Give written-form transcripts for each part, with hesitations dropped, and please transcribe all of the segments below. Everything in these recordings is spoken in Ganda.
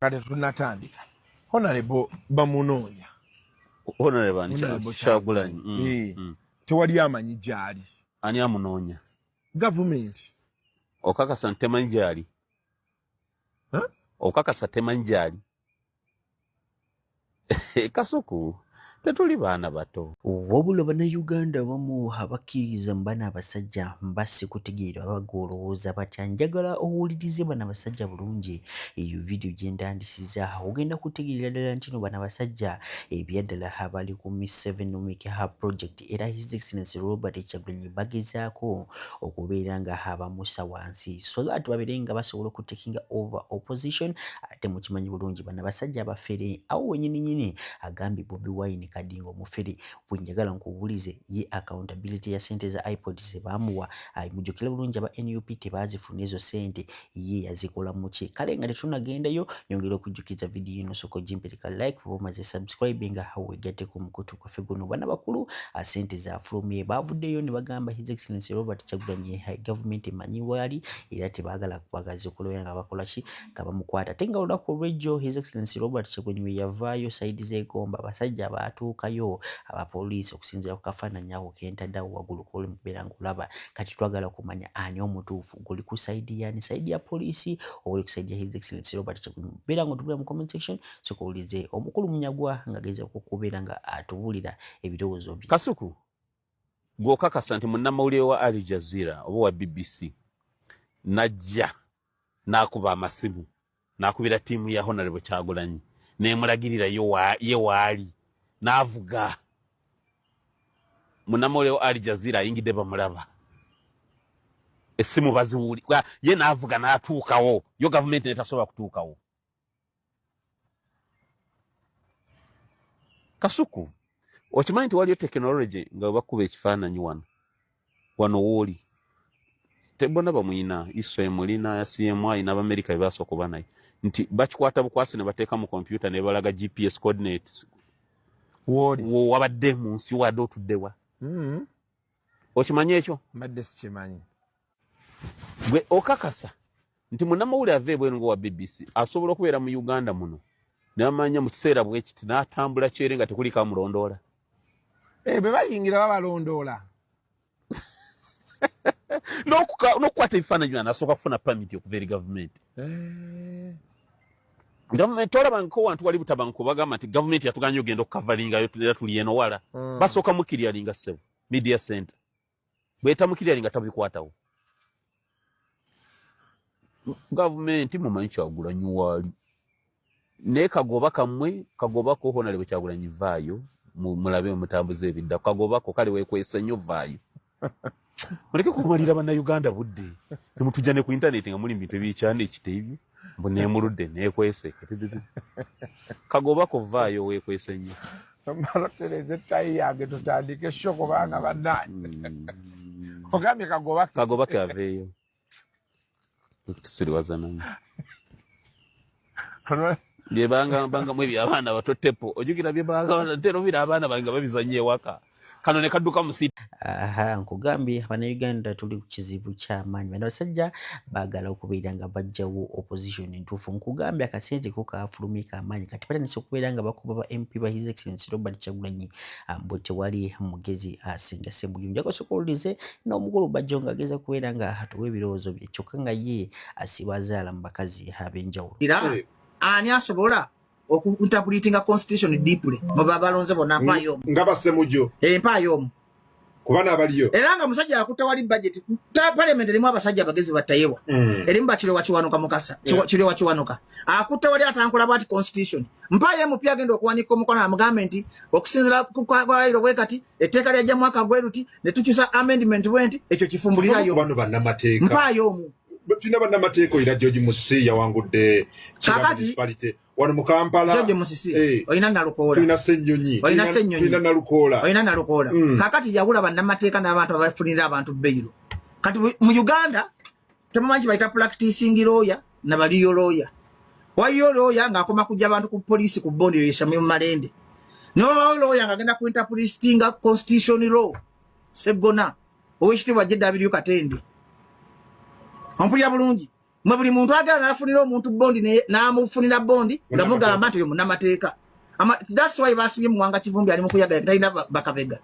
kati tunatandika honorable bamunoonya honorable Kyagulanyi tewali amanyi gyali ani amunoonya gavumenti okakasa temanyi gyali okakasa temanyi gyali Kasuku tetuli baana bato wabula bannayuganda abamu abakkiriza mbana abasajja mbasi kutegeera bagolowooza batya njagala owulirize bana abasajja bulungi eyo video gye ndandisiza ogenda kutegeera ddala nti no bana abasajja ebyaddala abali ku Miss 7 Nomike Hub project era His Excellency Robert Kyagulanyi bagezaako okubeera nga abamusa wansi so that babeere nga basobola okutekinga over opposition ate mukimanyi bulungi bana abasajja abafere awo wenyini agambye Bobi Wine kadingo mufere bwenjagala nkubulize ye accountability ya sente za iPod ze bamuwa mujjukira bulungi aba NUP tebazifuna ezo sente ye yazikola muki kale nga tetunagendayo nyongera okujjukiza video ino soko jimpeleka like bomaze subscribe nga hawegate ku mukutu kwa fegono bana bakulu sente za from ye bavuddeyo ne bagamba His Excellency Robert Kyagulanyi government emanyi wali era tebagala kubagaze kuloya nga bakola ki kabamukwata tenga olako lwejo His Excellency Robert Kyagulanyi yavaayo side ze komba basajja batuukayo abapoliisi okusinzira ku kafaananyi ako kentaddawo waggulu koli mubeera ngulaba kati twagala kumanya ani omutuufu guli ku saidi yani saidi ya polisi oba ku saidi ya His Excellency Robert Kyagulanyi beera ng'otubula mu comment section sokuwulize omukulu Munyagwa ng'ageza kukubeera nga atubuulira ebirowoozo bye. Kasuku gw'okakasa nti munnamawulire wa Al Jazeera oba wa BBC najja n'akuba amasimu n'akubira ttiimu ya Honorable Kyagulanyi nemulagirira ye waali n'avuga munnamawulire wa Al Jazeera ayingidde bamulaba essimu baziwuli ye n'avuga n'atuukawo yo gavumenti netasobola kutuukawo. Kasuku okimanyi nti waliyo technology nga bakuba ekifaananyi wano wooli tebona bamuyina Israel mulina ya CMI n'Abamerika bebasooka kuba naye nti bakikwata bukwasi ne bateeka mu computer ne balaga GPS coordinates wooli wabadde mu nsi wadde otuddewa okimanyi ekyo mbadde sikimanyi gwe okakasa nti munnamawulire ava ebweru nga wa BBC asobola okubeera mu Uganda muno n'amanya mu kiseera bwe kiti n'atambula kyere nga tekuli kamulondoola bwe bayingira babalondoola n'okukwata ebifaananyi byonna asooka kufuna pamiti okuva eri gavumenti gavumenti olabangako wantu wali butabanguko bagamba nti gavumenti yatuganya ogenda okukavalingayo era tuli eno wala basooka mukiryalinga ssebo media center bwetamukiryalinga tabikwatawo gavumenti mumanyi Kyagulanyi waali naye kagoba kammwe kagobako Honorable Kyagulanyi vaayo mulabe mutambuze ebidda kagobako kale weekwese nnyo vaayo muleke kumalira bannayuganda budde nemutujja ne ku internet nga muli bintu ebikyanda ekite ebyo mbu neemuludde neekwese kagobako vaayo weekwese nnyo malotereze ettayi yange tutandike sho kubanga bannaani ogambye kagobake aveeyo siriwazanamu byebanga mu ebyo abaana bato tepo ojukira byebanga ntero bira abaana banga babizanye ewaka kano ne kadduka mu site nkugambye bannayuganda tuli ku kizibu ky'amaanyi bano basajja baagala okubeera nga bajjawo opposition entuufu nkugambye akasente ko kaafulumika amaanyi kati batandise okubeera nga bakuba ba MP ba His Excellency Robert Kyagulanyi bwe tewali mugezi asinga Ssembulyo njagala sokuwulize n'omukulu Bajjo ng'ageza kubeera nga atuwa ebirowoozo bye kyokka nga ye asiba azaala mu bakazi ab'enjawulo. Ani asobola okunterpretinga constitution deeply muba balonze bonna mpayo ngaba Ssemujjo mpayo kubana abaliyo era nga musajja akutawali budget parliament elimu abasajja bagezi batayewa elimu bakiro wakiwanuka mukasa kiro wakiwanuka akutawali atankola bati constitution mpayo mupya agenda okuwanika omukono amugamenti okusinzira kwa iro bwekati etteeka lya mwaka gweruti ne tukyusa amendment bwenti ekyo kifumbulirayo bano bannamateeka mpayo tuna bannamateeka ira George Musi yawangudde kakati wano mu Kampala George Musisi oyina nalukola tuna Ssenyonyi tuna nalukola oyina nalukola kakati yabula bannamateeka n'abantu abafunira abantu beyiro kati mu Uganda temumanyi bayita practicing lawyer na baliyo lawyer wayo lawyer ng'akoma kujja abantu ku police ku bondi yeshamye mu malende no lawyer ng'agenda ku interpreting constitution law sebgona owekitibwa JW Katende ompulya bulungi Mabuli muntu agala nafunira omuntu bondi namufunira bondi nga mugamba nti yo munamateeka. That's why basibye Mwanga Kivumbi ali mu kuyaga talina bakabega.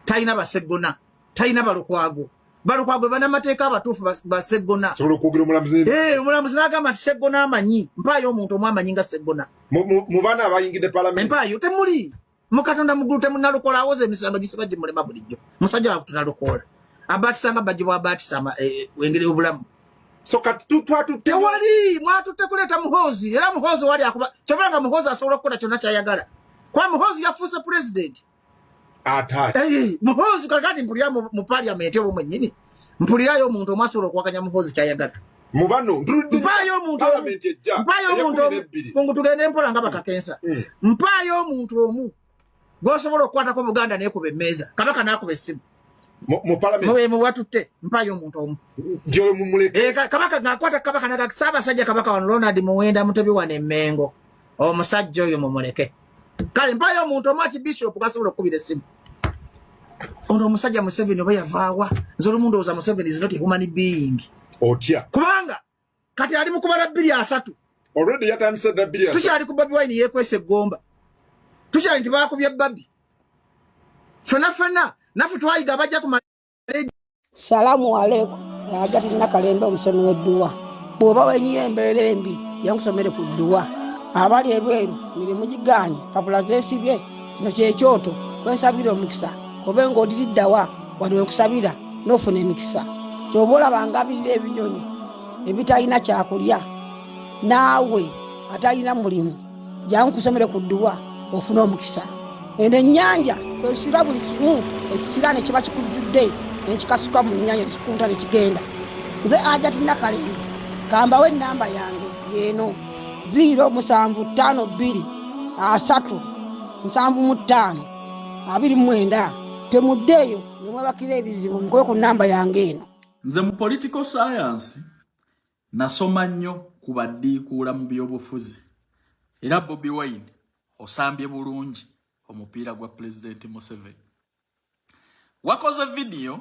Talina baseggona. Talina balukwago. Balukwago banamateeka abatuufu baseggona. Sobola kwogera omulamuzi. Omulamuzi n'agamba nti Seggona amanyi. Mpaayo omuntu omwe amanyi nga Seggona. Mu baana abayingidde parliament. Mpaayo temuli. Mukatonda mugulu temunalukola awoze emisambo gisiba gimulema bulijjo. Musajja wakutunalukola. Abatisanga bajibwa abatisama wengere obulamu. So kati tewali mwatutte kuleta Muhoozi era Muhoozi wali akuba kyovanga Muhoozi asobola okukola kyonna kyayagala kwa Muhoozi yafuuse president Muhoozi kakati mpulira mu parliament obo mwennyini mpulirayo omuntu omwe asobola okuwakanya Muhoozi kyayagala mu bano mpaayo omuntu kungu tugende mpola nga bakakensa mpaayo omuntu omu gwosobola okukwatako Buganda neekuba emmeeza Kabaka n'akuba essimu mu parliament mu watutte mpaayo omuntu omu ndio mumuleke Kabaka ngakwata Kabaka naga Ssaabasajja Kabaka wano Ronald Muwenda Mutebi wa Nemmengo omusajja oyo mumuleke kale mpaayo omuntu omu Archbishop gasobola okubira essimu ono omusajja Museveni oba yavaawa nze olumu ndowooza Museveni is not a human being otya kubanga kati ali mu kubala 2-3 already yatandise dda 2 tukyali ku Bobi Wine yeekwese eggomba tukyali nti baakubye Babi fena nafu twayiga abajja ku Salamu alaikum. Agati nakalembe omusomero dduwa. Bwoba wenyiye embeera embi yankusomere ku dduwa. Abali ebweru mirimu giganye papula zesibye kino kyekyoto kwensabira omukisa kobe ng'odiriddawa waliwe nkusabira n'ofuna emikisa. Ky'oba olaba ngabirira ebinyonyi ebitalina kyakulya naawe atalina mulimu jankusomere ku dduwa ofuna omukisa. Eno ennyanja kwesira buli kimu ekisira ne kiba kikujjudde nekikasuka mu nnyanja nekikunta nekigenda. Nze Agati Nakalembe kambawo ennamba yange yeeno 075237529 temuddeeyo nemwebakira ebizibu mukoye ku nnamba yange eno. Nze mu political science nasoma nnyo ku baddiikuula mu byobufuzi era Bobi Wine osambye bulungi omupiira gwa President Museveni. Wakoze video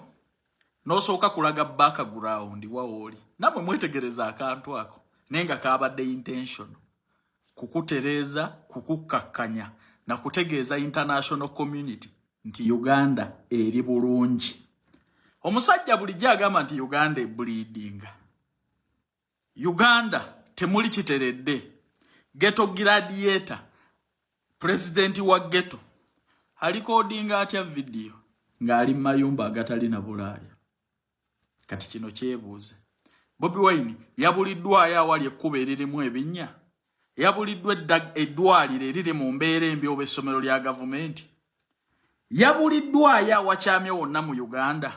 nosooka kulaga background waoli namwe mwetegereza akantu ako nenga kabadde intention kukutereza kukukakkanya na kutegeeza international community nti Uganda eri bulungi. Omusajja bulijja agamba nti Uganda bleeding. Uganda temuli kiteredde. Ghetto gladiator president wa ghetto alikodinga atya video ngali mayumba agatali na Bulaaya. Kati kino kyebuuze. Bobi Wine yabuliddwa awali ekkuba eririmu ebinnya. Yabuliddwa eddwaliro eriri mu mbeera embi oba essomero lya gavumenti. Yabuliddwa awakyamye wonna mu Uganda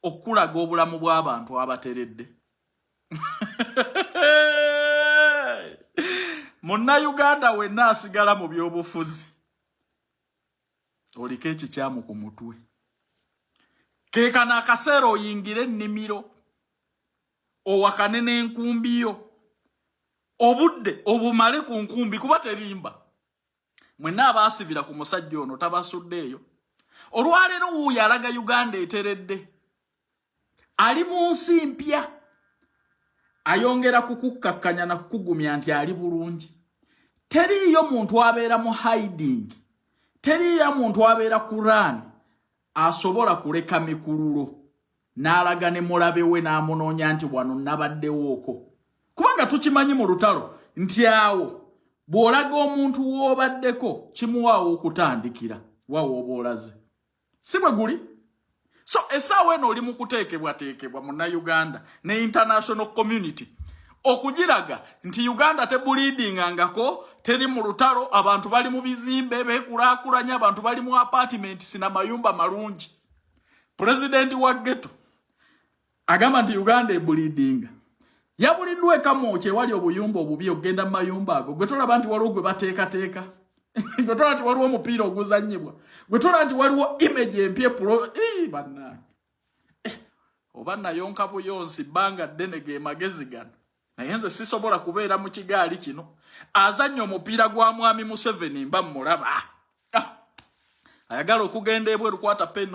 okulaga obulamu bw'abantu abateredde. Muna Uganda wenna asigala mu byobufuzi. Oliko ekikyamu ku mutwe. Kekana akaseera oyingire ennimiro. Owakane n'enkumbiyo. Obudde obumale ku nkumbi kuba terimba. Mwenna abaasibira ku musajja ono tabasuddeeyo. Olwaleero wuuyo alaga Uganda eteredde. Ali mu nsi mpya. Ayongera kukukakkanya na kukugumya nti ali bulungi. Teriyo muntu abeera mu hiding. Teriyo muntu abeera ku run. Asobola kuleka mikululo. N'alaga ne mulabe we n'amunoonya nti wano nabaddewo okwo. Kubanga tukimanyi mu lutalo nti awo bw'olaga omuntu w'obaddeko kimuwaawo okutandikira waawo oba olaze. Si bwe guli? So essaawa eno oli mu kuteekebwateekebwa mu Uganda ne international community okugiraga nti Uganda tebuliidingangako teri mu lutalo abantu bali mu bizimbe beekulaakulanya abantu bali mu apartments na mayumba malungi. President wa ghetto agamba nti Uganda ebuliidinga. Yabuliddwa ekamooki wali obuyumba obubi ogenda mu mayumba ago gwe tolaba nti waliwo gwe bateekateeka. Gwe tolaba nti waliwo omupiira oguzannyibwa. Gwe tolaba nti waliwo image empya bannange. Oba nayonka buyonsi bbanga ddene ge magezi gano. Naye nze sisobola kubeera mu kigaali kino. Azannya omupiira gwa mwami Museveni mba mmulaba. Ayagala okugenda ebweru kwata peno.